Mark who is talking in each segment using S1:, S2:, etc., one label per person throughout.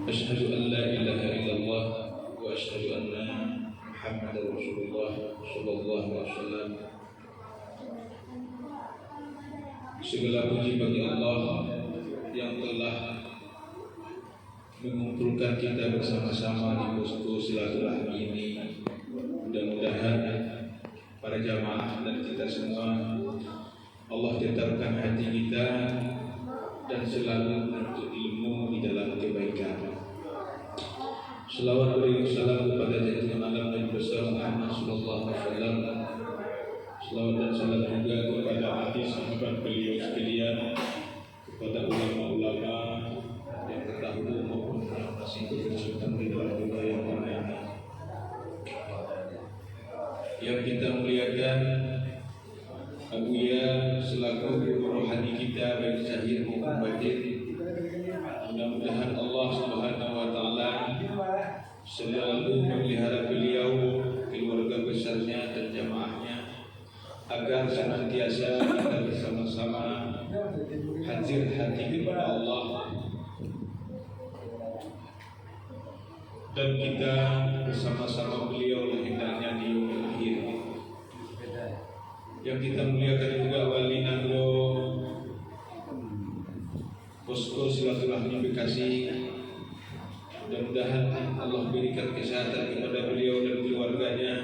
S1: أشهد أن لا إله إلا الله وأشهد أن محمدا رسول الله صلى الله عليه wasallam. Segala puji bagi Allah yang telah mengumpulkan kita bersama-sama di posko silaturahmi ini. Mudah-mudahan para jamaah dan kita semua Allah tetapkan hati kita dan selalu menuntut ilmu di dalam kebaikan. Selawat beriring salam kepada junjungan alam Nabi besar Muhammad sallallahu alaihi wasallam. Selawat dan salam juga kepada ahli sahabat beliau sekalian, kepada ulama-ulama yang terdahulu maupun yang masih berkesulitan di dalam dunia yang lain. Yang kita muliakan Abuya selaku guru rohani kita baik zahir maupun batin. Mudah-mudahan Allah Subhanahu wa taala selalu memelihara beliau, keluarga besarnya dan jamaahnya, agar senantiasa kita bersama-sama hadir hati kepada Allah dan kita bersama-sama beliau hendaknya di yaumil akhir. Yang kita muliakan juga wali nanggo posko silaturahmi Bekasi. Mudah-mudahan Allah berikan kesehatan kepada beliau dan keluarganya,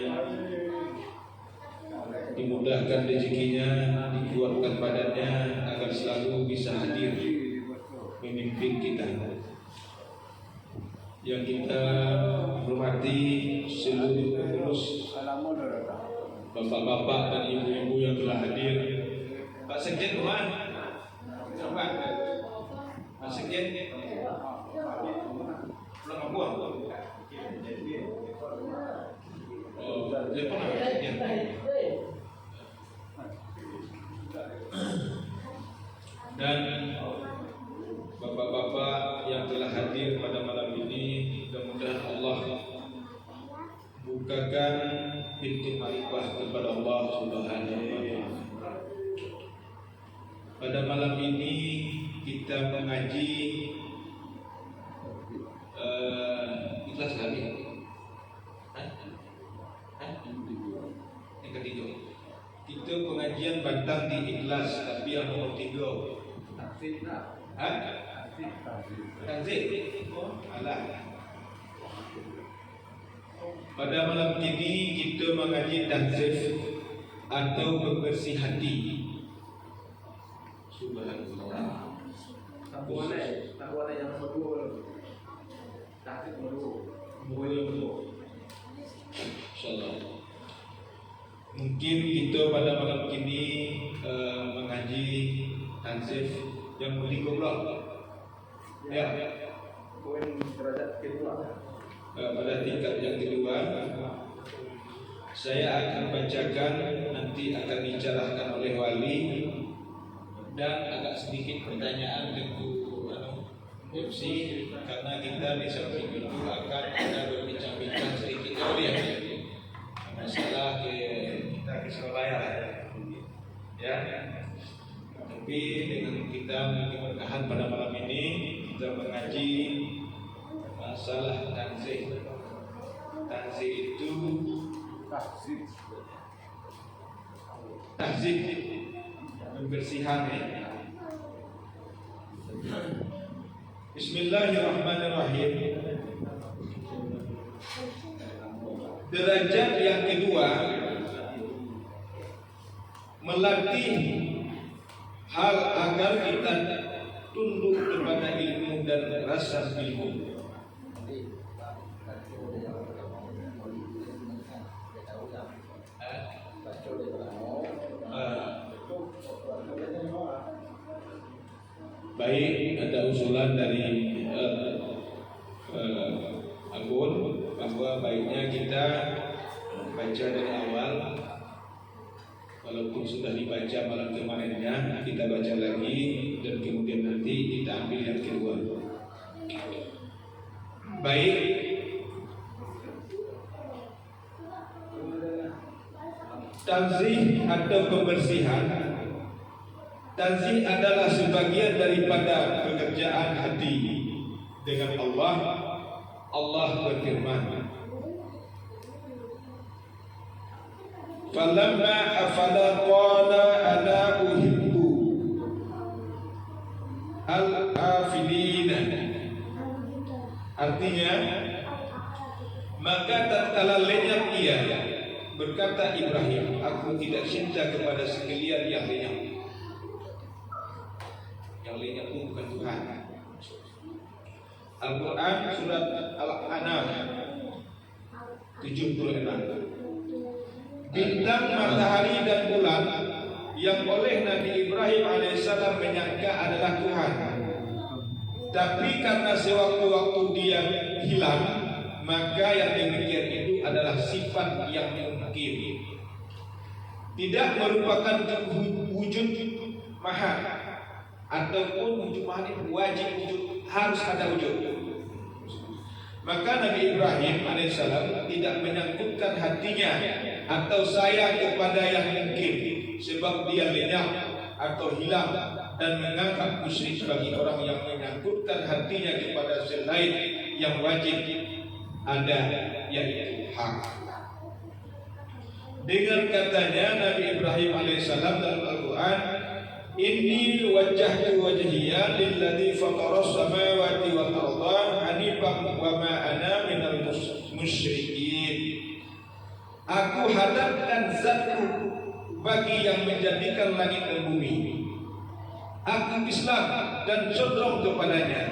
S1: dimudahkan rezekinya, dikuatkan badannya agar selalu bisa hadir memimpin kita. Yang kita hormati seluruh pengurus, bapak-bapak dan ibu-ibu yang telah hadir. Pak Sekjen Tuhan, Pak Sekjen belum buang. Oh, telepon Pak Sekjen. Dan bapak-bapak yang telah hadir pada malam ini, mudah-mudahan Allah bukakan pintu makrifah kepada Allah Subhanahu wa taala. Pada malam ini kita mengaji ikhlas lagi. Yang ketiga. Kita pengajian batang di ikhlas, tapi yang nomor 3. Tanzil. Alah. Pada malam ini kita mengaji tanzif atau pembersih hati. Subhanallah. Tak boleh yang berdua. Tanzif berdua. Insyaallah. Mungkin kita pada malam ini mengaji tanzif yang berikutlah. Ya. Poin derajat kedua. Pada tingkat yang kedua, saya akan bacakan, nanti akan dicerahkan oleh wali, dan agak sedikit pertanyaan tentu MC, karena kita di samping itu akan ada berbincang-bincang sedikit ya masalah kita ke Surabaya ya. Tapi dengan kita keberkahan pada malam ini kita mengaji masalah tanzih. Tanzih itu tahzib, pembersihan. Bismillahirrahmanirrahim. Derajat yang kedua, melatih hal agar kita tunduk kepada ilmu dan rasa ilmu. Baik, ada usulan dari Agun bahwa baiknya kita baca dari awal, walaupun sudah dibaca malam kemarinnya, kita baca lagi dan kemudian nanti kita ambil yang kedua. Baik, tanzih atau pembersihan. Tanzih adalah sebagian daripada pekerjaan hati dengan Allah. Allah berfirman, falamma afala qala ana uhibbu al-afilina. Artinya, maka tatkala lenyap ia, berkata Ibrahim, aku tidak cinta kepada sekalian yang lenyap. Yang lenyap itu bukan Tuhan. Al-Quran surat Al-An'am 76. Bintang, matahari dan bulan yang oleh Nabi Ibrahim alaihissalam menyangka adalah Tuhan, tapi karena sewaktu-waktu dia hilang, maka yang demikian itu adalah sifat yang mungkin, tidak merupakan wujud maha, ataupun wujud maha itu wajib wujud, harus ada wujud. Maka Nabi Ibrahim alaihissalam tidak menyangkutkan hatinya atau sayang kepada yang mungkin, sebab dia lenyap atau hilang, dan menganggap musyrik bagi orang yang menyangkutkan hatinya kepada selain yang wajib ada, yaitu hak. Dengan katanya Nabi Ibrahim alaihissalam dalam Al-Quran, inni wajjahtu wajhiya lilladzi fataras samawati wal arda hanifan wa ma ana minal musyrikin. Aku hadapkan zatku bagi yang menjadikan langit dan bumi. Aku Islam dan condong kepadanya.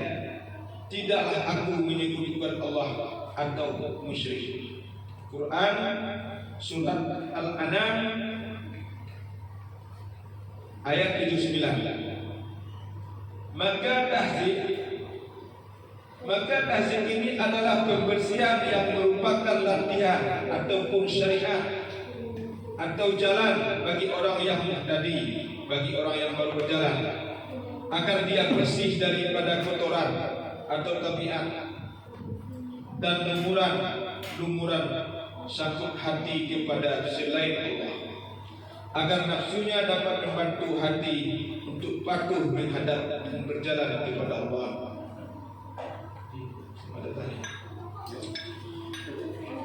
S1: Tidaklah aku menyekutukan Allah atau musyrik. Quran surat Al-An'am ayat 79. Maka tahzik ini adalah pembersihan yang merupakan latihan ataupun syariat atau jalan bagi orang yang muhtadi, bagi orang yang baru berjalan, agar dia bersih daripada kotoran atau tabiat dan lumuran sangkut hati kepada selain Allah, agar nafsunya dapat membantu hati untuk patuh menghadap dan berjalan kepada Allah.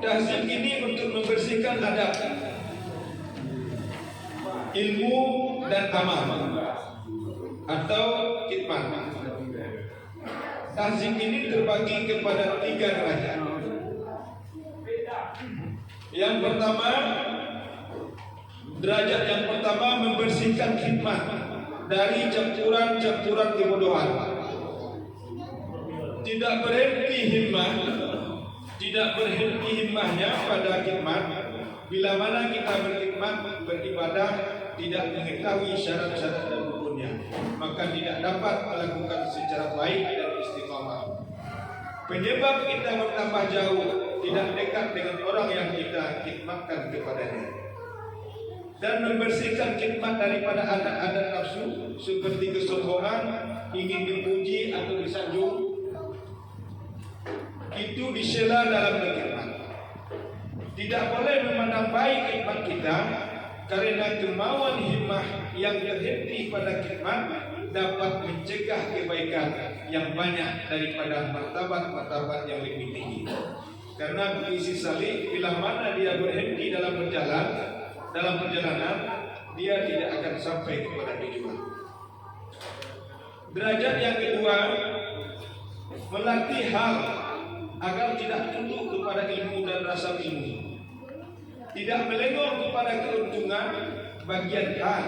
S1: Tahzik ini untuk membersihkan adab, ilmu dan amal atau khidmat. Tahzik ini terbagi kepada 3 derajat. Yang pertama, derajat yang pertama membersihkan khidmat dari campuran-campuran kebodohan. Tidak berhenti himmahnya pada khidmat. Bila mana kita berkhidmat, beribadah, tidak mengetahui syarat-syarat dan rukunnya, maka tidak dapat melakukan secara baik dan istiqamah. Penyebab kita bertambah jauh, tidak dekat dengan orang yang kita khidmatkan kepadanya. Dan membersihkan khidmat daripada adat-adat nafsu seperti kesombongan, ingin dipuji atau disanjung, itu disela dalam berkhidmat. Tidak boleh memandang baik khidmat kita, karena kemauan himmah yang terhenti pada khidmat dapat mencegah kebaikan yang banyak daripada martabat-martabat yang lebih tinggi. Karena berisi salih, bila mana dia berhenti dalam perjalanan, dia tidak akan sampai kepada tujuan. Derajat yang kedua, melatih hal agar tidak tunduk kepada ilmu dan rasa ilmu, tidak melengok kepada keuntungan bagian hal,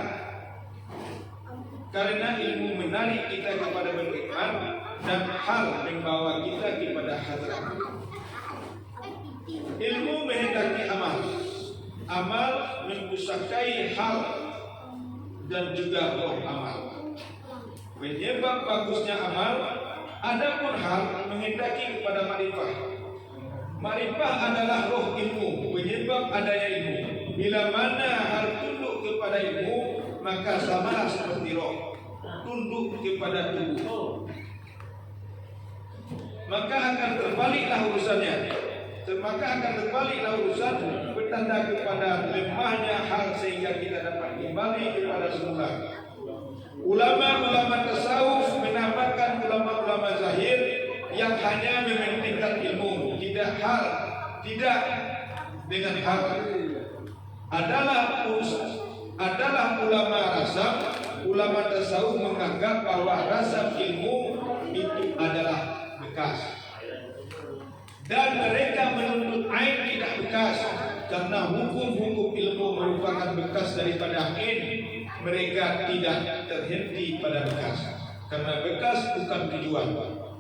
S1: karena ilmu menarik kita kepada beriman dan hal membawa kita kepada hadrat. Ilmu menghendaki amal mempusakai hal dan juga roh amal. Penyebab bagusnya amal, adapun hal menghendaki kepada ma'rifah. Ma'rifah adalah roh ilmu, penyebab adanya ilmu. Bila mana hal tunduk kepada ilmu, maka samalah seperti roh tunduk kepada tubuh, maka akan terbaliklah urusannya. Bertanda kepada lemahnya hal sehingga kita dapat kembali kepada semula. Ulama-ulama tasawuf menamakan ulama-ulama zahir yang hanya mementingkan ilmu, tidak dengan hal adalah ulama rasam, ulama tasawuf menganggap bahwa rasam ilmu itu adalah bekas, dan mereka menuntut ain tidak bekas karena hukum-hukum ilmu merupakan bekas daripada ain. Mereka tidak terhenti pada bekas karena bekas bukan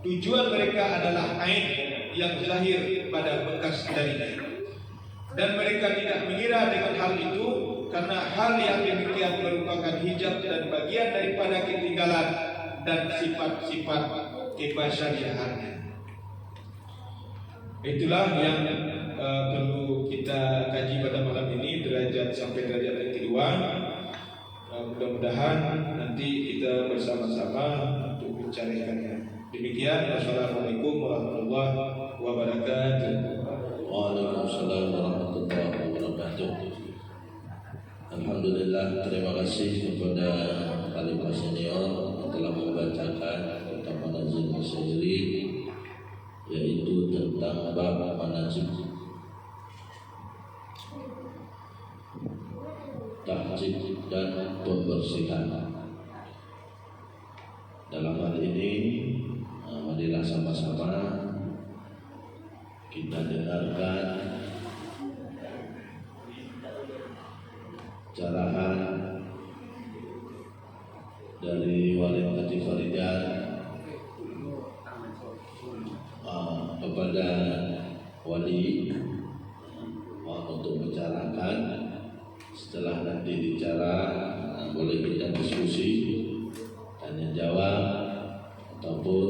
S1: tujuan mereka adalah ain yang lahir pada bekas darinya. Dan mereka tidak mengira dengan hal itu karena hal yang demikian merupakan hijab dan bagian daripada ketinggalan dan sifat-sifat kebasyariahannya. Itulah yang perlu kita kaji pada malam ini, derajat sampai derajat yang kedua. Mudah-mudahan nanti kita bersama-sama untuk mencarikannya. Demikian, wassalamualaikum warahmatullahi wabarakatuh.
S2: Waalaikumsalam warahmatullahi wabarakatuh. Alhamdulillah, terima kasih kepada Khalifah Senior yang telah membacakan kitab Manazil Musyairi, yaitu tentang bab manazil, tahjid dan pembersihan. Dalam hal ini, marilah sama-sama kita dengarkan carahan dari Wali Hati Faridan kepada wali untuk bicarakan. Setelah nanti bicara, boleh kita diskusi, tanya jawab ataupun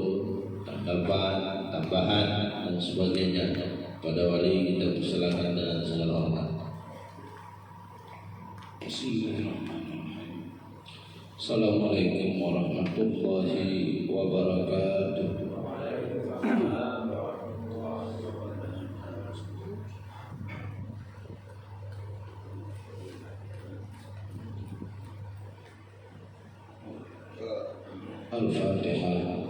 S2: tanggapan, tambahan dan sebagainya. Pada wali kita persilakan dengan segala hormat. Bismillahirrahmanirrahim. Assalamualaikum warahmatullahi wabarakatuh. Al-Fatihah.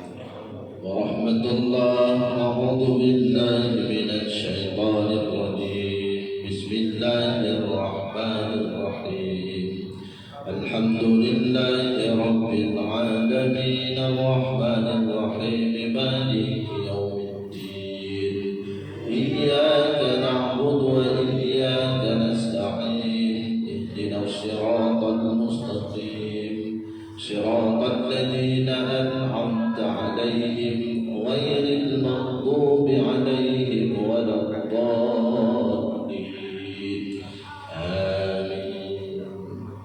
S2: Warahmatullah. A'udzu billahi minasy syaithanir rajim. Bismillahirrahmanirrahim. Alhamdulillahi rabbil alamin, arrahmanir rahim, maliki yaumiddin. Iyyaka na'budu wa iyyaka nasta'in. Ihdinas siratal mustaqim. Siratal ladzina an'amta 'alaihim ghairil maghdubi 'alaihim waladdallin. Amin.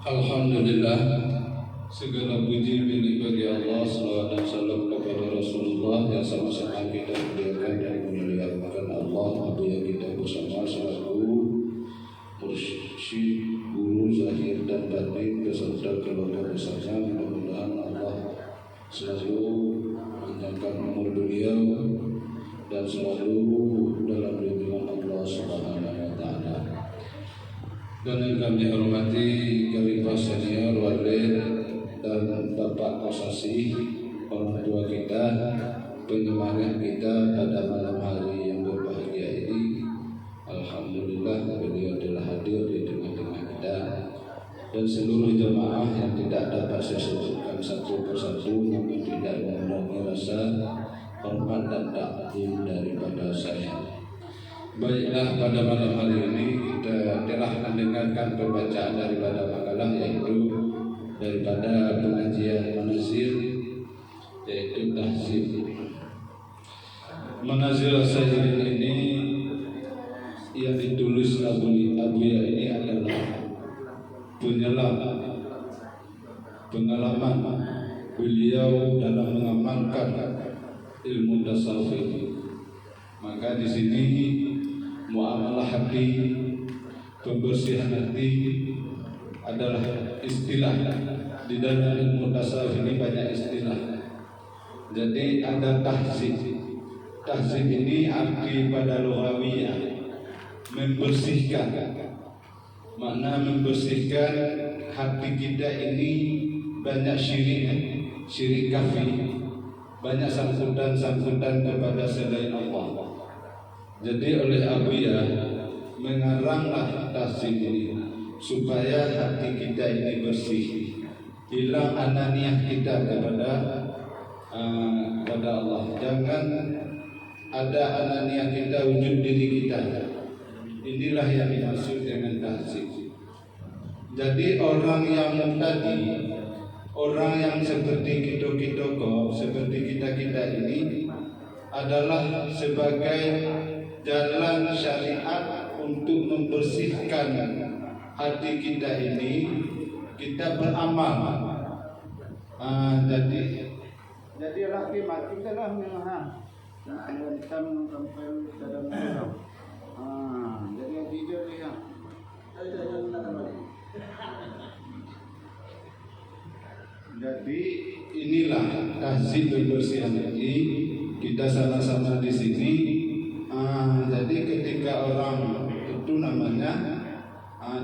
S2: Alhamdulillah, segala puji milik bagi Allah. Salawat dan salam kepada Rasulullah yang sama-sama kita muliakan dan memuliakan Allah. Apa yang kita bersama selaku mursyid, guru zahir dan batin beserta keluarga besarnya. Mudah-mudahan Allah selalu menjaga umur beliau dan selalu dalam lindungan Allah Subhanahu wa taala. Dan yang kami hormati Khalifah Senior, Walid dan Bapak Kosasi, orang tua kita, penyemangat kita pada malam hari yang berbahagia ini. Alhamdulillah beliau telah hadir di tengah-tengah kita, dan seluruh jemaah yang tidak dapat saya sebutkan satu persatu, namun tidak mengurangi rasa hormat dan takdim daripada saya. Baiklah, pada malam hari ini kita telah mendengarkan pembacaan daripada makalah, yaitu daripada pengajian Manazil, yaitu tahzib. Manazil Sayyidin ini yang ditulis Abuya ini adalah pengalaman beliau dalam mengamalkan ilmu tasawuf. Maka di sini muamalah hati, pembersihan hati adalah istilah. Di dalam ilmu tasawuf ini banyak istilah. Jadi ada tahzib. Tahzib ini arti pada lughawiyah, membersihkan. Makna membersihkan hati kita ini banyak syirik kafir. banyak sangkutan kepada selain Allah. Jadi oleh Abuya mengaranglah tahsin ini supaya hati kita ini bersih, hilang ananiah kita kepada Allah. Jangan ada ananiah kita, wujud diri kita. Inilah yang dimaksud dengan tahsin. Jadi orang yang mubtadi, orang yang seperti kita kok, seperti kita ini adalah sebagai jalan syariat untuk membersihkan hati kita ini. Kita beramal. Jadi laki mati telah mengahan. Hitam sampai dalam dalam. Jadi hijau dia. Jadi inilah tahsin pembersihan ini. Kita sama-sama di sini. Jadi ketika orang itu namanya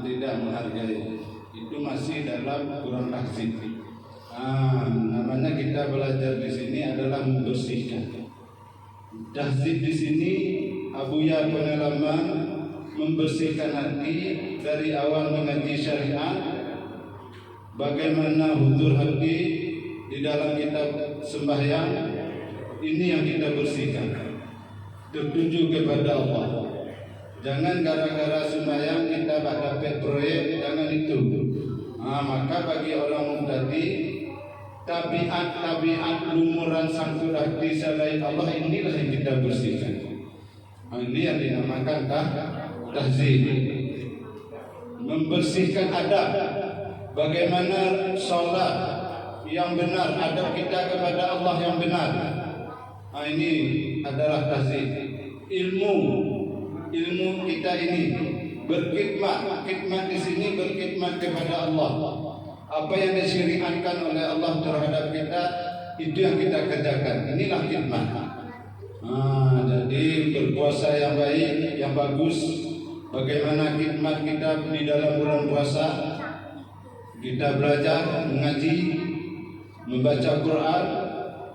S2: tidak menghargai, itu masih dalam kurang tahsin. Namanya kita belajar di sini adalah membersihkan. Tahsin di sini Abuya pengalaman membersihkan hati dari awal mengaji syariat. Bagaimana hudur hati di dalam kitab sembahyang, ini yang kita bersihkan, tertuju kepada Allah. Jangan gara-gara sembahyang kita dapat proyek, jangan itu. Maka bagi orang mubtadi, tabiat lumuran sangkut hati selain Allah, inilah yang kita bersihkan. Ini yang dinamakan tahzib. Membersihkan adab. Bagaimana sholat yang benar, adab kita kepada Allah yang benar. Ini adalah tahzib. Ilmu kita ini khidmat di sini berkhidmat kepada Allah. Apa yang disyariatkan oleh Allah terhadap kita, itu yang kita kerjakan. Inilah khidmat. Jadi berpuasa yang baik, yang bagus. Bagaimana khidmat kita di dalam bulan puasa? Kita belajar mengaji, membaca Quran,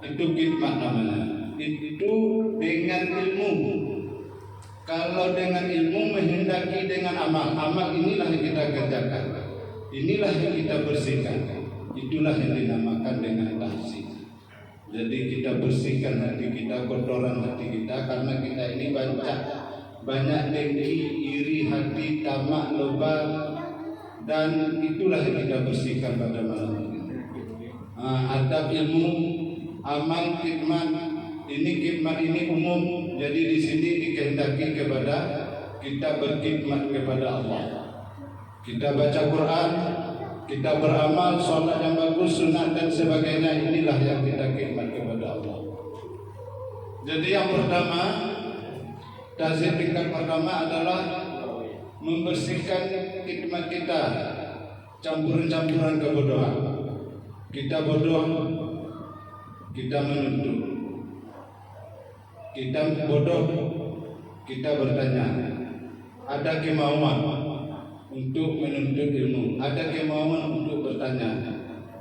S2: itu khidmat namanya. Itu dengan ilmu. Kalau dengan ilmu menghendaki dengan amal inilah yang kita kerjakan. Inilah yang kita bersihkan. Itulah yang dinamakan dengan tahsin. Jadi kita bersihkan hati kita, kotoran hati kita, karena kita ini banyak dengki, iri hati, tamak, loba, dan itulah yang kita bersihkan pada malam ini. Adab, ilmu, amal, khidmat. Ini khidmat ini umum. Jadi di sini dikehendaki kepada kita berkhidmat kepada Allah. Kita baca Quran, kita beramal, sholat yang bagus, sunat dan sebagainya. Inilah yang kita khidmat kepada Allah. Jadi yang pertama, tahzib tingkat pertama adalah membersihkan khidmat kita, campuran-campuran kebodohan. Kita bodoh, kita menuntut. Kita bodoh, kita bertanya. Ada kemauan untuk menuntut ilmu, ada kemauan untuk bertanya.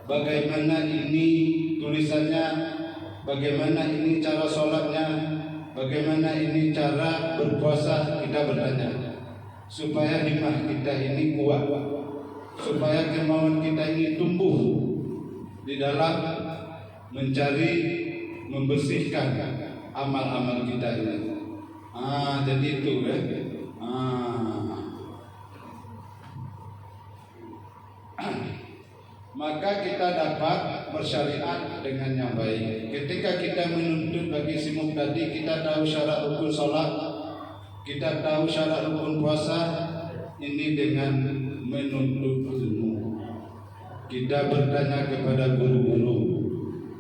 S2: Bagaimana ini tulisannya? Bagaimana ini cara sholatnya? Bagaimana ini cara berpuasa? Kita bertanya supaya himmah kita ini kuat, supaya kemauan kita ini tumbuh di dalam mencari, membersihkan amal-amal kita ini. Jadi itu ya. Maka kita dapat bersyariat dengan yang baik. Ketika kita menuntut bagi si mubtadi, kita tahu syarat rukun salat, kita tahu syarat rukun puasa. Ini dengan menuntut ilmu. Kita bertanya kepada guru-guru,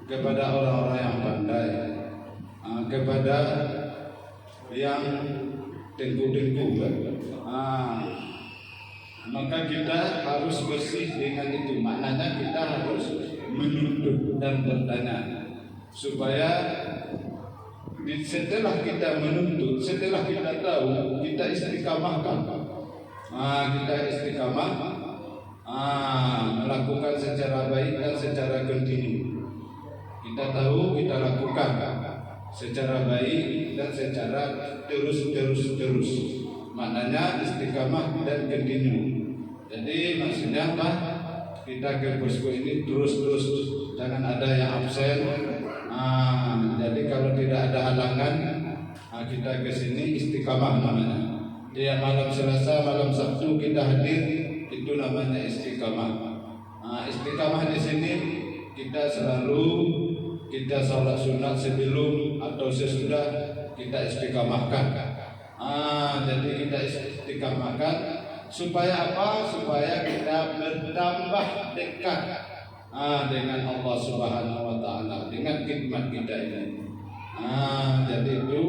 S2: kepada orang-orang yang pandai, kepada yang tengku-tengku. Maka kita harus bersih dengan itu. Maknanya kita harus menuntut dan bertanya, supaya setelah kita menuntut, setelah kita tahu, kita istiqamahkan. Kita istiqamah, melakukan secara baik dan secara kontinu. kita tahu, kita lakukan secara baik dan secara terus. Maknanya istiqamah dan continue. Jadi maksudnya apa? Kita ke posko ini terus, jangan ada yang absen. Jadi kalau tidak ada halangan, kita ke sini istiqamah namanya. Dia malam Selasa, malam Sabtu kita hadir, itu namanya istiqamah. Istiqamah di sini kita selalu kita sholat sunat sebelum atau sesudah kita istiqamahkan. Jadi kita istiqamahkan supaya apa? Supaya kita bertambah dekat dengan Allah Subhanahu wa taala dengan khidmat kita ini. Jadi itu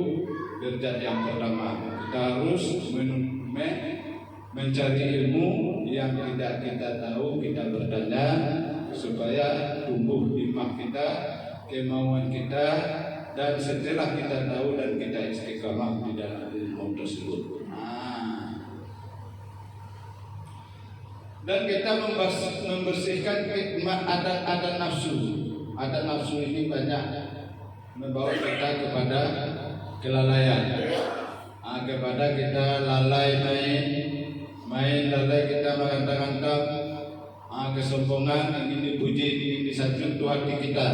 S2: derajat yang pertama. Kita harus mencari ilmu yang tidak kita tahu, kita bertanya supaya tumbuh iman kita, kemauan kita, dan setelah kita tahu dan kita istiqamah di dalam ilmu tersebut. Dan kita membersihkan khidmat adat nafsu. Adat nafsu ini banyak membawa kita kepada kelalaian, kepada kita lalai main lalai kita mengantang-antang, kesombongan, ingin dipuji, ingin disanjung, itu hati kita.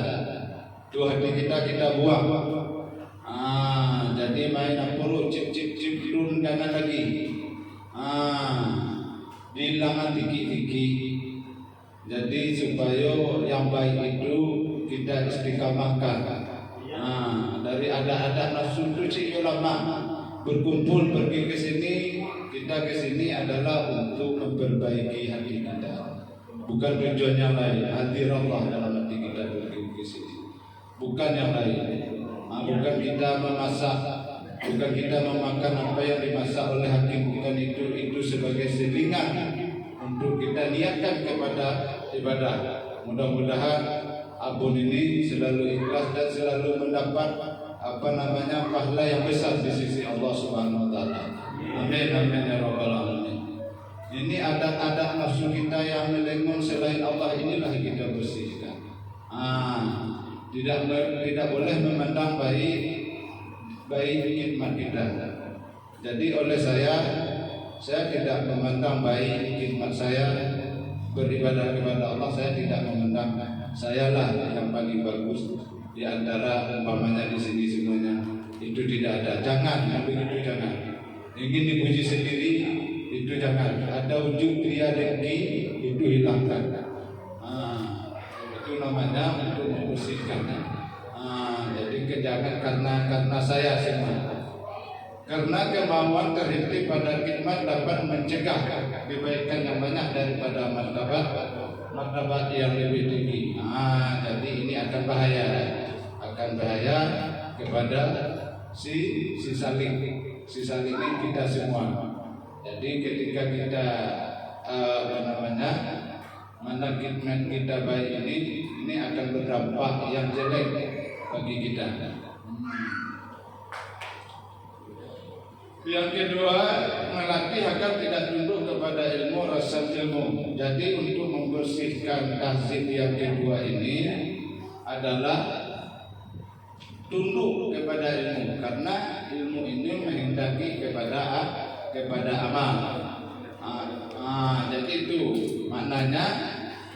S2: Itu hati kita buang. Jadi main apuruk, cip turun jangan lagi. Dilangan dikit-dikit. Jadi supaya yang baik itu kita istiqamahkan. Dari ada nafsu itu si ulama berkumpul pergi ke sini, kita ke sini adalah untuk memperbaiki hati kita. Bukan tujuan yang lain. Hadir Allah dalam hati kita pergi ke sini. Bukan yang lain. Bukan kita memasak, bukan kita memakan apa yang dimasak oleh hakim, bukan itu sebagai selingan untuk kita niatkan kepada ibadah. Mudah-mudahan abun ini selalu ikhlas dan selalu mendapat pahala yang besar di sisi Allah Subhanahu wa taala. Amin ya rabbal alamin. Ini adat-adat nafsu kita yang melengung selain Allah, inilah kita bersihkan. Tidak boleh memandang baik khidmat kita. Jadi oleh saya tidak memandang baik khidmat saya beribadah kepada Allah. Saya tidak memandang saya lah yang paling bagus di antara umpamanya di sini semuanya. Itu tidak ada. Jangan begitu, jangan. Ingin dipuji sendiri itu jangan. Ada ujung pria dengki itu hilangkan. Itu namanya untuk membersihkan. Jadi jangan karena saya semua. Karena kemauan terhenti pada khidmat dapat mencegah kebaikan yang banyak daripada martabat yang lebih tinggi. Jadi ini akan bahaya kepada si saling ini kita semua. Jadi ketika kita mana khidmat kita baik ini akan berdampak yang jelek bagi kita. Yang kedua, melatih agar tidak tunduk kepada ilmu, rasa ilmu. Jadi untuk membersihkan tahzib yang kedua ini adalah tunduk kepada ilmu, karena ilmu ini menghendaki kepada amal. Jadi itu maknanya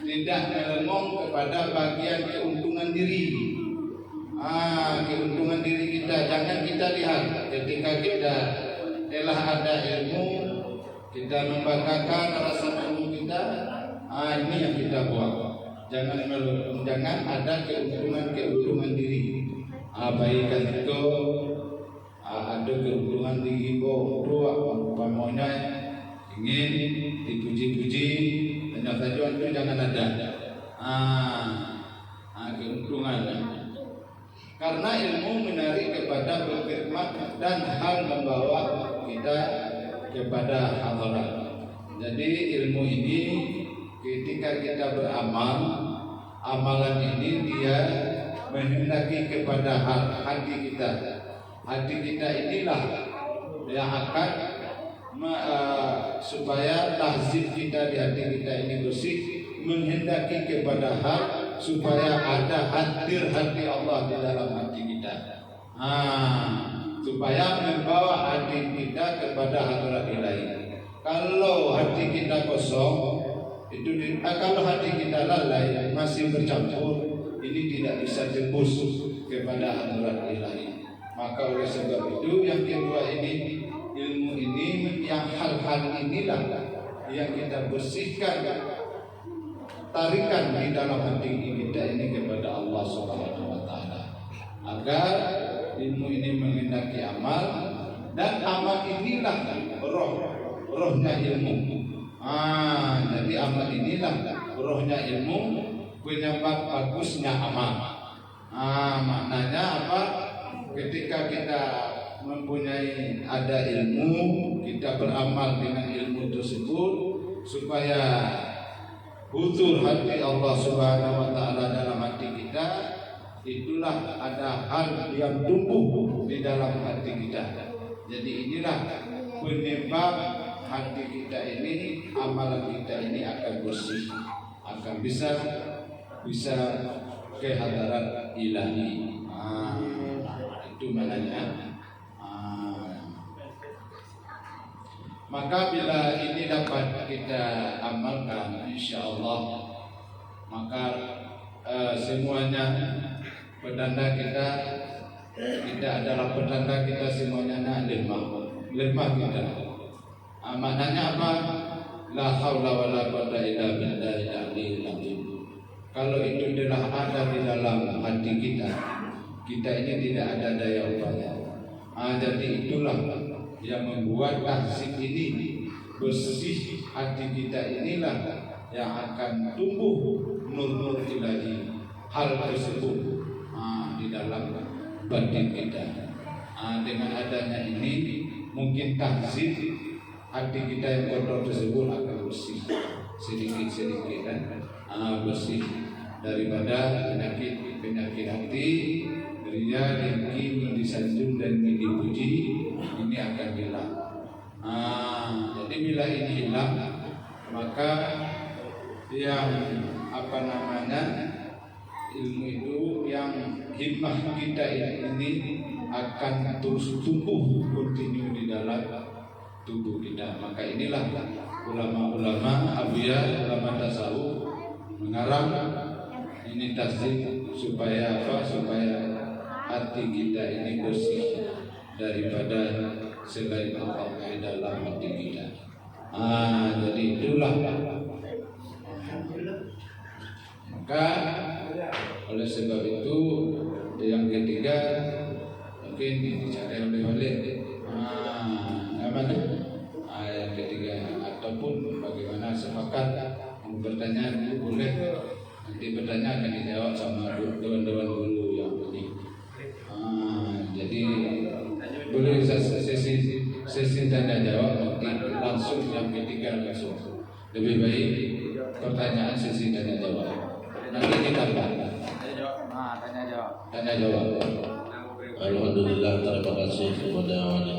S2: tidak melengong kepada bagian keuntungan diri. Keuntungan diri kita jangan kita lihat ketika kita telah ada ilmu, kita membanggakan rasa ilmu kita. Ini yang kita buat. Jangan ada keuntungan diri. Baikkan itu ada keuntungan diri umpamanya ingin dipuji-puji, hanya tujuan itu jangan ada. Keuntungan. Karena ilmu menarik kepada berkhidmat dan hal membawa kita kepada hadarat. Jadi ilmu ini ketika kita beramal, amalan ini dia menghendaki kepada hati kita. Hati kita inilah yang akan supaya tahzib kita di hati kita ini bersih, menghendaki kepada hal supaya ada hadir hati Allah di dalam hati kita. Supaya membawa hati kita kepada hadrat ilahi. Kalau hati kita kosong, kalau hati kita lalai, masih bercampur, ini tidak bisa tembus kepada hadrat ilahi. Maka oleh sebab itu yang kedua ini, ilmu ini, yang hal-hal inilah yang kita bersihkan, tarikan di dalam hati kita ini kepada Allah Subhanahu wa taala, agar ilmu ini menghendaki amal, dan amal inilah rohnya ilmu. Jadi amal inilah rohnya ilmu, penyebab bagusnya amal. Maknanya apa? Ketika kita mempunyai ada ilmu, kita beramal dengan ilmu tersebut supaya hutur hati Allah Subhanahu wa taala dalam hati kita. Itulah ada hal yang tumbuh di dalam hati kita. Jadi inilah penyebab hati kita ini, amalan kita ini akan bersih, akan bisa ke hadarat ilahi. Itu maknanya. Maka bila ini dapat kita amalkan, insya Allah, maka semuanya petanda kita adalah petanda kita semuanya lemah kita. Maknanya apa? La haula wala quwwata illa billahil aliyyil azim. Kalau itu telah ada di dalam hati kita ini tidak ada daya upaya. Jadi itulah yang membuat tahzik ini bersih hati kita, inilah yang akan tumbuh nur-nur ilahi hal tersebut di dalam batin kita. Dengan adanya ini mungkin tahzik hati kita yang kotor tersebut akan bersih sedikit-sedikit kan, bersih daripada penyakit hati, ria, dengki, disanjung dan dipuji, ini akan hilang. Jadi bila ini hilang, maka yang ilmu itu, yang himmah kita ini akan terus tumbuh kontinu di dalam tubuh kita. Maka inilah ulama-ulama abiyah, ulama tasawuf mengarang ini tasdik supaya apa? Supaya hati kita ini bersih daripada selain Allah di dalam hati kita. Jadi itulah. Maka oleh sebab itu yang ketiga mungkin dicari oleh yang ketiga, ataupun bagaimana sepakat bertanya dulu boleh, nanti bertanya akan dijawab sama dewan-dewan dulu yang ini. Jadi boleh sesi tanya jawab, nanti langsung yang ketiga langsung. Lebih baik pertanyaan sesi tanya jawab. Nanti ditambah. Tanya jawab.
S3: Alhamdulillah, terima kasih kepada wali